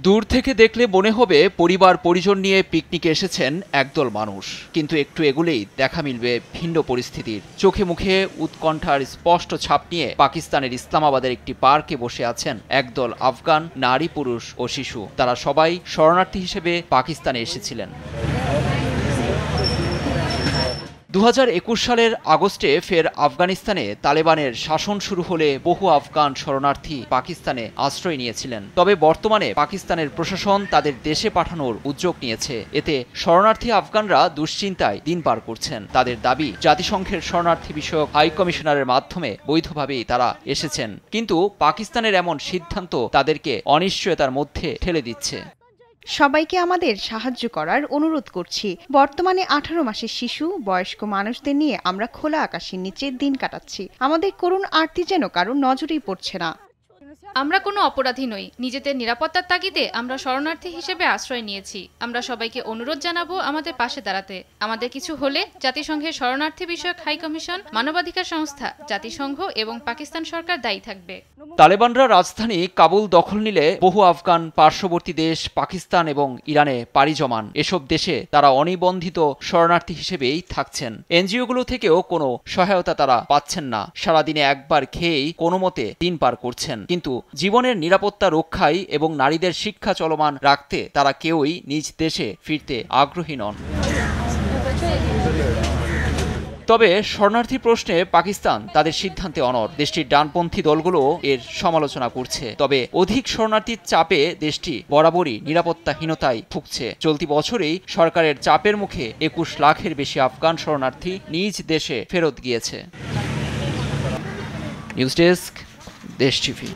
দূর থেকে দেখলে মনে হবে পরিবার পরিজন নিয়ে পিকনিকে এসেছেন একদল মানুষ, কিন্তু একটু এগুলেই দেখা মিলবে ভিন্ন পরিস্থিতির। চোখে মুখে উৎকণ্ঠার স্পষ্ট ছাপ নিয়ে পাকিস্তানের ইসলামাবাদের একটি পার্কে বসে আছেন একদল আফগান নারী, পুরুষ ও শিশু। তারা সবাই শরণার্থী হিসেবে পাকিস্তানে এসেছিলেন। 2021 সালের আগস্টে ফের আফগানিস্তানে তালেবানের শাসন শুরু হলে বহু আফগান শরণার্থী পাকিস্তানে আশ্রয় নিয়েছিলেন। তবে বর্তমানে পাকিস্তানের প্রশাসন তাদের দেশে পাঠানোর উদ্যোগ নিয়েছে। এতে শরণার্থী আফগানরা দুশ্চিন্তায় দিন পার করছেন। তাদের দাবি, জাতিসংঘের শরণার্থী বিষয়ক হাই কমিশনারের মাধ্যমে বৈধভাবেই তারা এসেছেন, কিন্তু পাকিস্তানের এমন সিদ্ধান্ত তাদেরকে অনিশ্চয়তার মধ্যে ঠেলে দিচ্ছে। সবাইকে আমাদের সাহায্য করার অনুরোধ করছি। বর্তমানে 18 মাসের শিশু, বয়স্ক মানুষদের নিয়ে আমরা খোলা আকাশের নিচে দিন কাটাচ্ছি। আমাদের করুণ আরতি যেন কারোর নজরেই পড়ছে না। আমরা কোনো অপরাধী নই। নিজেদের নিরাপত্তার তাগিদে আমরা শরণার্থী হিসেবে আশ্রয় নিয়েছি। আমরা সবাইকে অনুরোধ জানাবো আমাদের পাশে দাঁড়াতে। আমাদের কিছু হলে জাতিসংঘের শরণার্থী বিষয়ক হাই কমিশন, মানবাধিকার সংস্থা, জাতিসংঘ এবং পাকিস্তান সরকার দায়ী থাকবে। তালেবানরা রাজধানী কাবুল দখল নিলে বহু আফগান পার্শ্ববর্তী দেশ পাকিস্তান এবং ইরানে পাড়ি জমান। এসব দেশে তারা অনিবন্ধিত শরণার্থী হিসেবেই থাকছেন। এনজিওগুলো থেকেও কোনো সহায়তা তারা পাচ্ছেন না। সারাদিনে একবার খেয়েই কোনো মতে দিন পার করছেন, কিন্তু জীবনের নিরাপত্তা রক্ষায় এবং নারীদের শিক্ষা চলমান রাখতে তারা কেউই নিজ দেশে ফিরতে আগ্রহী নন। তবে শরণার্থী প্রশ্নে পাকিস্তান তাদের সিদ্ধান্তে অনড়। দেশটির ডানপন্থী দলগুলো এর সমালোচনা করছে। তবে অধিক শরণার্থীর চাপে দেশটি বরাবরই নিরাপত্তাহীনতায় ভুগছে। চলতি বছরেই সরকারের চাপের মুখে 21 লাখের বেশি আফগান শরণার্থী নিজ দেশে ফেরত গিয়েছে। নিউজ ডেস্ক, দেশ টিভি।